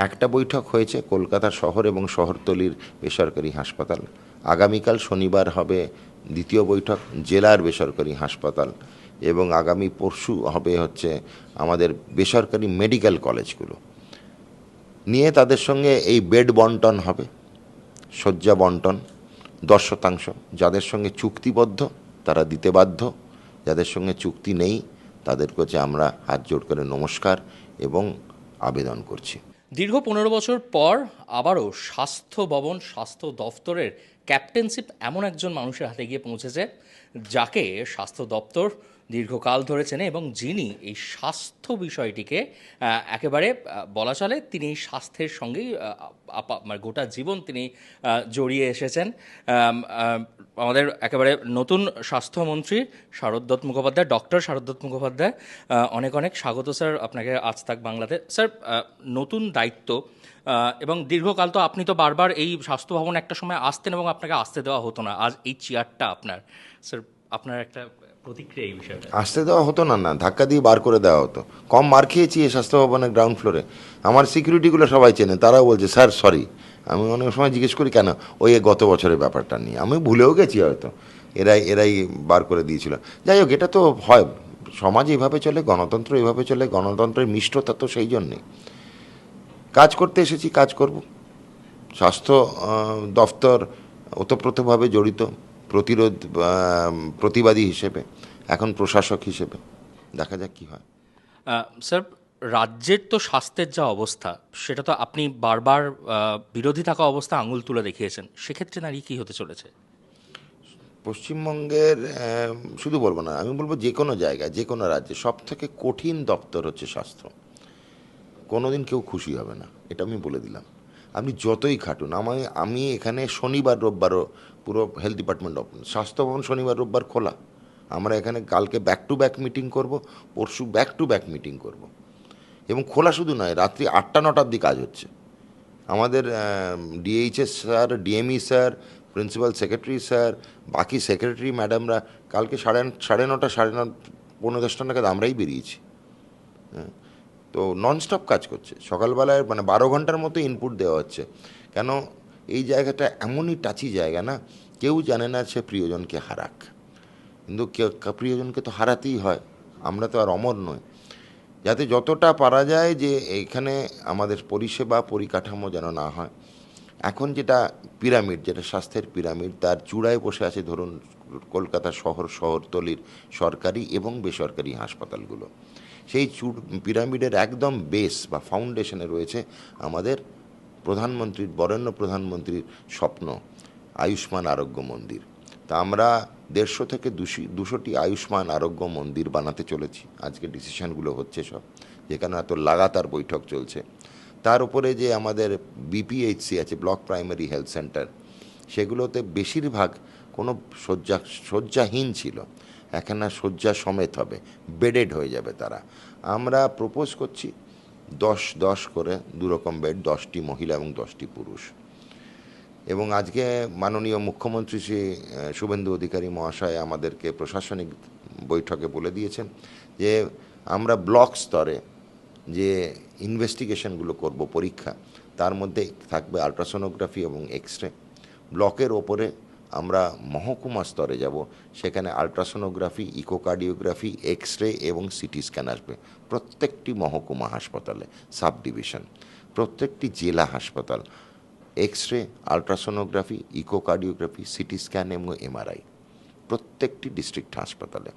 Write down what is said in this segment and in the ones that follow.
একটা বৈঠক হয়েছে কলকাতা শহর এবং শহরতলির বেসরকারি হাসপাতাল। আগামীকাল শনিবার হবে দ্বিতীয় বৈঠক জেলার বেসরকারি হাসপাতাল, এবং আগামী পরশু হবে হচ্ছে আমাদের বেসরকারি মেডিকেল কলেজগুলো নিয়ে তাদের সঙ্গে এই বেড বন্টন হবে, শয্যা বন্টন 10%। যাদের সঙ্গে চুক্তিবদ্ধ তারা দিতে বাধ্য, যাদের সঙ্গে চুক্তি নেই তাদের কাছে আমরা হাত জোড় করে নমস্কার এবং আবেদন করছি। দীর্ঘ 15 বছর পর আবারও স্বাস্থ্য ভবন, স্বাস্থ্য দপ্তরের ক্যাপ্টেনশিপ এমন একজন মানুষের হাতে গিয়ে পৌঁছেছে যাকে স্বাস্থ্য দপ্তর দীর্ঘকাল ধরে চেনে এবং যিনি এই স্বাস্থ্য বিষয়টিকে একেবারে বলা চলে তিনি স্বাস্থ্যের সঙ্গেই মানে গোটা জীবন তিনি জড়িয়ে এসেছেন। আমাদের একেবারে নতুন স্বাস্থ্যমন্ত্রী শারদ দত্ত মুখোপাধ্যায়, ডক্টর শারদ দত্ত মুখোপাধ্যায়, অনেক অনেক স্বাগত স্যার আপনাকে আজ তাক বাংলাতে। স্যার, নতুন দায়িত্ব এবং দীর্ঘকাল তো আপনি তো বারবার এই স্বাস্থ্য ভবন একটা সময় আসতেন এবং আপনাকে আসতে দেওয়া হতো না, আজ এই চেয়ারটা আপনার। স্যার, আপনার একটা প্রতিক্রিয়া এই বিষয়টা? আসতে দেওয়া হতো না, না ধাক্কা দিয়ে বার করে দেওয়া হতো। কম মার খেয়েছি এই স্বাস্থ্য ভবনের গ্রাউন্ড ফ্লোরে। আমার সিকিউরিটিগুলো সবাই চেনে, তারাও বলছে স্যার সরি। আমি অনেক সময় জিজ্ঞেস করি কেন, ওই গত বছরের ব্যাপারটা নিয়ে আমি ভুলেও গেছি হয়তো, এরাই বার করে দিয়েছিল। যাই হোক, এটা তো হয়, সমাজ এইভাবে চলে, গণতন্ত্র এইভাবে চলে, গণতন্ত্রের মিষ্টতা তো সেই জন্যেই। কাজ করতে এসেছি, কাজ করব। স্বাস্থ্য দফতর ওতপ্রোতভাবে জড়িত, প্রতিবাদী হিসেবে, এখন প্রশাসক হিসেবে। দেখা যাক কী হয়। স্যার, রাজ্যের তো স্বাস্থ্যের যা অবস্থা সেটা তো আপনি বারবার বিরোধী থাকা অবস্থা আঙুল তুলে দেখিয়েছেন, সেক্ষেত্রে দাঁড়িয়ে কী হতে চলেছে? পশ্চিমবঙ্গের শুধু বলবো না, আমি বলবো যে কোনো জায়গায়, যে কোনো রাজ্যে সব থেকে কঠিন দপ্তর হচ্ছে স্বাস্থ্য। কোনোদিন কেউ খুশি হবে না, এটা আমি বলে দিলাম। আপনি যতই খাটুন, আমি এখানে শনিবার রোববারও পুরো হেলথ ডিপার্টমেন্ট স্বাস্থ্য ভবন শনিবার রোববার খোলা। আমরা এখানে কালকে ব্যাক টু ব্যাক মিটিং করব, পরশু ব্যাক টু ব্যাক মিটিং করব, এবং খোলা শুধু নয়, রাত্রি 8টা-9টা অবধি কাজ হচ্ছে। আমাদের DHS sir, DME sir, principal secretary sir, বাকি সেক্রেটারি ম্যাডামরা কালকে 9:30 9:10 নাগাদ আমরাই বেরিয়েছি। হ্যাঁ, তো ননস্টপ কাজ করছে। সকালবেলায় মানে 12 ঘন্টার মতো ইনপুট দেওয়া হচ্ছে। কেন, এই জায়গাটা এমনই টাচি জায়গা না, কেউ জানে না সে প্রিয়জনকে হারাক, কিন্তু প্রিয়জনকে তো হারাতেই হয়, আমরা তো আর অমর নই। যাতে যতটা পারা যায় যে এখানে আমাদের পরিষেবা পরিকাঠামো যেন না হয়। এখন যেটা পিরামিড, যেটা স্বাস্থ্যের পিরামিড, তার চূড়ায় বসে আছে ধরুন কলকাতা শহরতলির সরকারি এবং বেসরকারি হাসপাতালগুলো। সেই পিরামিডের একদম বেস বা ফাউন্ডেশনে রয়েছে আমাদের প্রধানমন্ত্রীর, বরেণ্য প্রধানমন্ত্রীর স্বপ্ন, আয়ুষ্মান আরোগ্য মন্দির। তা আমরা 150 থেকে 200টি আয়ুষ্মান আরোগ্য মন্দির বানাতে চলেছি। আজকে ডিসিশনগুলো হচ্ছে সব, যেখানে এত লাগাতার বৈঠক চলছে। তার উপরে যে আমাদের বিপিএইচসি আছে, ব্লক প্রাইমারি হেলথ সেন্টার, সেগুলোতে বেশিরভাগ কোনো শয্যাহীন ছিল, এখন না শয্যা সমেত হবে, বেডেড হয়ে যাবে তারা। আমরা প্রপোজ করছি 10-10 করে 2 রকম বেড, 10টি মহিলা এবং 10টি পুরুষ। এবং আজকে মাননীয় মুখ্যমন্ত্রী শ্রী শুভেন্দু অধিকারী মহাশয় আমাদেরকে প্রশাসনিক বৈঠকে বলে দিয়েছেন যে আমরা ব্লক স্তরে যে ইনভেস্টিগেশনগুলো করব, পরীক্ষা, তার মধ্যে থাকবে আলট্রাসোনোগ্রাফি এবং এক্স রে। ব্লকের ওপরে আমরা মহকুমা স্তরে যাব, সেখানে আলট্রাসোনোগ্রাফি, ইকোকার্ডিওগ্রাফি, এক্স রে এবং সিটি স্ক্যান আসবে প্রত্যেকটি মহকুমা হাসপাতালে, সাব ডিভিশন, প্রত্যেকটি জেলা হাসপাতাল। X ray, ultrasonography, echocardiography, CT scan এবং এমআরআই প্রত্যেকটি ডিস্ট্রিক্ট হাসপাতালে।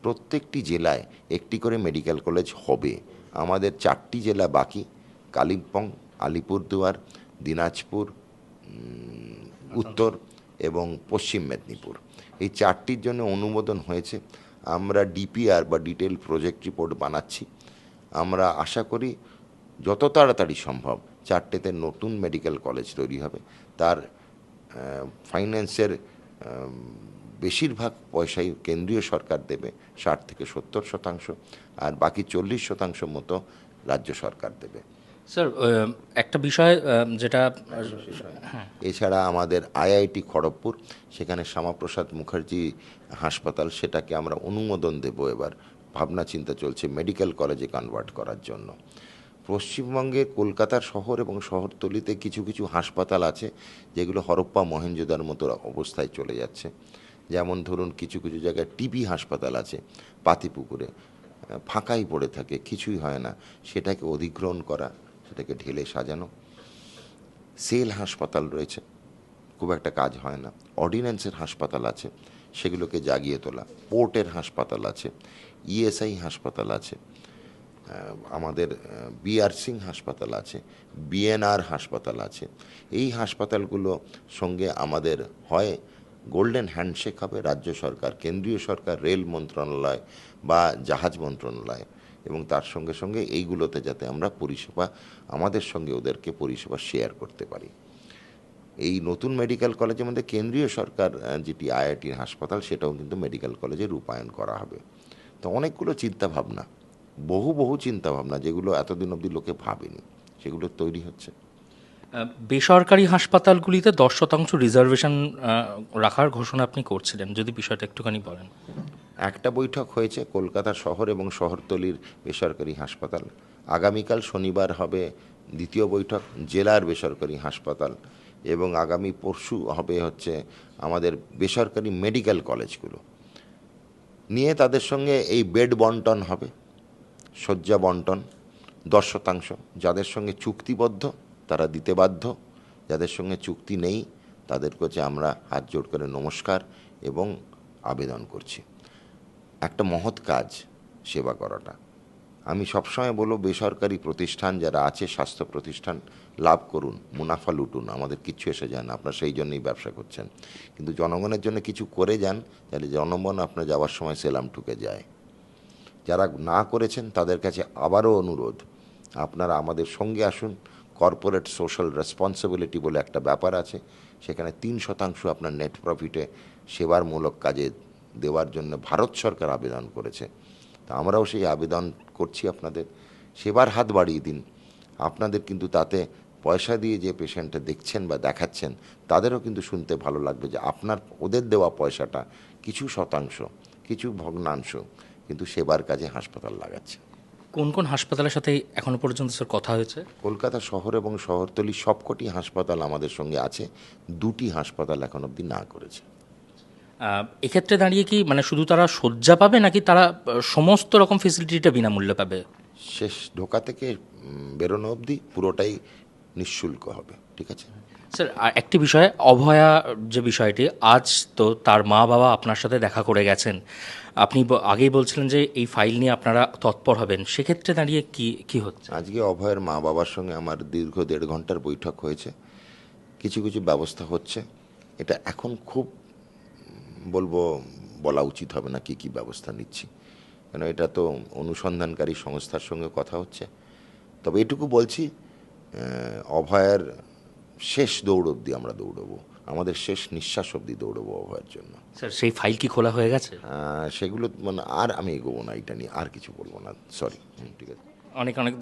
প্রত্যেকটি জেলায় একটি করে মেডিকেল কলেজ হবে। আমাদের 4টি জেলা বাকি, কালিম্পং, আলিপুরদুয়ার, দিনাজপুর, উত্তর এবং পশ্চিম মেদিনীপুর। এই 4টির জন্য অনুমোদন হয়েছে। আমরা ডিপিআর বা ডিটেল প্রজেক্ট রিপোর্ট বানাচ্ছি। আমরা আশা করি যত তাড়াতাড়ি সম্ভব 4টেতে নতুন মেডিকেল কলেজ তৈরি হবে। তার ফাইন্যান্সের বেশিরভাগ পয়সাই কেন্দ্রীয় সরকার দেবে, 60 থেকে 70%, আর বাকি 40% মতো রাজ্য সরকার দেবে। স্যার, একটা বিষয় যেটা, এছাড়া আমাদের আইআইটি খড়গপুর, সেখানে শ্যামাপ্রসাদ মুখার্জি হাসপাতাল, সেটাকে আমরা অনুমোদন দেব। এবার ভাবনা চিন্তা চলছে মেডিকেল কলেজে কনভার্ট করার জন্য। পশ্চিমবঙ্গের কলকাতার শহর এবং শহরতলিতে কিছু কিছু হাসপাতাল আছে যেগুলো হরপ্পা মহেঞ্জোদার মতো অবস্থায় চলে যাচ্ছে। যেমন ধরুন কিছু কিছু জায়গায় টিবি হাসপাতাল আছে পাতিপুকুরে, ফাঁকাই পড়ে থাকে, কিছুই হয় না, সেটাকে অধিগ্রহণ করা, সেটাকে ঢেলে সাজানো। সেল হাসপাতাল রয়েছে, খুব একটা কাজ হয় না। অর্ডিন্যান্সের হাসপাতাল আছে, সেগুলোকে জাগিয়ে তোলা। পোর্টের হাসপাতাল আছে, ইএসআই হাসপাতাল আছে, আমাদের বিআর সিং হাসপাতাল আছে, বিএনআর হাসপাতাল আছে। এই হাসপাতালগুলো সঙ্গে আমাদের হয় গোল্ডেন হ্যান্ডশেক হবে রাজ্য সরকার, কেন্দ্রীয় সরকার, রেল মন্ত্রণালয় বা জাহাজ মন্ত্রণালয়, এবং তার সঙ্গে সঙ্গে এইগুলোতে যাতে আমরা পরিষেবা, আমাদের সঙ্গে ওদেরকে পরিষেবা শেয়ার করতে পারি। এই নতুন মেডিকেল কলেজের মধ্যে কেন্দ্রীয় সরকার যেটি আইআইটির হাসপাতাল, সেটাও কিন্তু মেডিকেল কলেজে রূপায়ণ করা হবে। তো অনেকগুলো চিন্তাভাবনা, বহু চিন্তাভাবনা যেগুলো এতদিন অবধি লোকে ভাবেনি, সেগুলো তৈরি হচ্ছে। বেসরকারি হাসপাতালগুলিতে 10% রিজার্ভেশন রাখার ঘোষণা আপনি করছিলেন, যদি বিষয়টা একটুখানি বলেন। একটা বৈঠক হয়েছে কলকাতা শহর এবং শহরতলির বেসরকারি হাসপাতাল। আগামীকাল শনিবার হবে দ্বিতীয় বৈঠক জেলার বেসরকারি হাসপাতাল, এবং আগামী পরশু হবে হচ্ছে আমাদের বেসরকারি মেডিকেল কলেজগুলো নিয়ে, তাদের সঙ্গে এই বেড বন্টন হবে, শয্যা বন্টন 10%। যাদের সঙ্গে চুক্তিবদ্ধ তারা দিতে বাধ্য, যাদের সঙ্গে চুক্তি নেই তাদের কাছে আমরা হাত জোড় করে নমস্কার এবং আবেদন করছি। একটা মহৎ কাজ সেবা করাটা। আমি সবসময় বলবো বেসরকারি প্রতিষ্ঠান যারা আছে, স্বাস্থ্য প্রতিষ্ঠান, লাভ করুন, মুনাফা লুটুন, আমাদের কিচ্ছু এসে যায় না, আপনারা সেই জন্যই ব্যবসা করছেন। কিন্তু জনগণের জন্য কিছু করে যান, তাহলে জনগণ আপনার যাওয়ার সময় সেলাম ঠুকে যায়। যারা না করেছেন তাদের কাছে আবারও অনুরোধ, আপনারা আমাদের সঙ্গে আসুন। কর্পোরেট সোশ্যাল রেসপন্সিবিলিটি বলে একটা ব্যাপার আছে, সেখানে 3% আপনার নেট প্রফিটে সেবারমূলক কাজে দেওয়ার জন্য ভারত সরকার আবেদন করেছে। তা আমরাও সেই আবেদন করছি, আপনাদের সেবার হাত বাড়িয়ে দিন। আপনাদের কিন্তু তাতে পয়সা দিয়ে যে পেশেন্টটা দেখছেন বা দেখাচ্ছেন, তাদেরও কিন্তু শুনতে ভালো লাগবে যে আপনার ওদের দেওয়া পয়সাটা কিছু শতাংশ, কিছু ভগ্নাংশ কিন্তু সেবার কাজে হাসপাতাল লাগাচ্ছে। কোন কোন হাসপাতালের সাথে এখনো পর্যন্ত স্যার কথা হয়েছে? কলকাতা শহর এবং শহরতলি সবকটি হাসপাতাল আমাদের সঙ্গে আছে, 2টি হাসপাতাল এখন অবধি না করেছে। এক্ষেত্রে দাঁড়িয়ে কি মানে শুধু তারা শয্যা পাবে, নাকি তারা সমস্ত রকম ফেসিলিটিটা বিনামূল্যে পাবে? শেষ ঢোকা থেকে বেরোনো অবধি পুরোটাই নিঃশুল্ক হবে। ঠিক আছে স্যার, আর একটি বিষয়, অভয়া যে বিষয়টি, আজ তো তার মা বাবা আপনার সাথে দেখা করে গেছেন, আপনি আগেই বলছিলেন যে এই ফাইল নিয়ে আপনারা তৎপর হবেন, সেক্ষেত্রে দাঁড়িয়ে কি কি হচ্ছে? আজকে অভয়ের মা বাবার সঙ্গে আমার দীর্ঘ 1.5 ঘন্টার বৈঠক হয়েছে। কিছু কিছু ব্যবস্থা হচ্ছে, এটা এখন খুব বলবো বলা উচিত হবে না কি কি ব্যবস্থা নিচ্ছি, কেন এটা তো অনুসন্ধানকারী সংস্থার সঙ্গে কথা হচ্ছে। তবে এটুকু বলছি, অভয়ের শেষ দৌড় অবধি আমরা দৌড়বো, আমাদের শেষ নিঃশ্বাস অবধি দৌড়বো অভয়ের জন্য। স্যার, সেই ফাইল কি খোলা হয়ে গেছে? সেগুলো মানে আর আমি এগোবো না, এটা নিয়ে আর কিছু বলবো না, সরি। ঠিক আছে, অনেক অনেক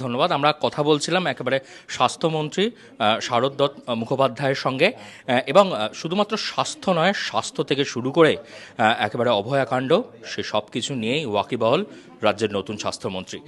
ধন্যবাদ। আমরা কথা বলছিলাম একেবারে স্বাস্থ্যমন্ত্রী শারদ দত্ত মুখোপাধ্যায়ের সঙ্গে, এবং শুধুমাত্র স্বাস্থ্য নয়, স্বাস্থ্য থেকে শুরু করে একেবারে অভয়াকাণ্ড, সে সব কিছু নিয়েই ওয়াকিবহল রাজ্যের নতুন স্বাস্থ্যমন্ত্রী।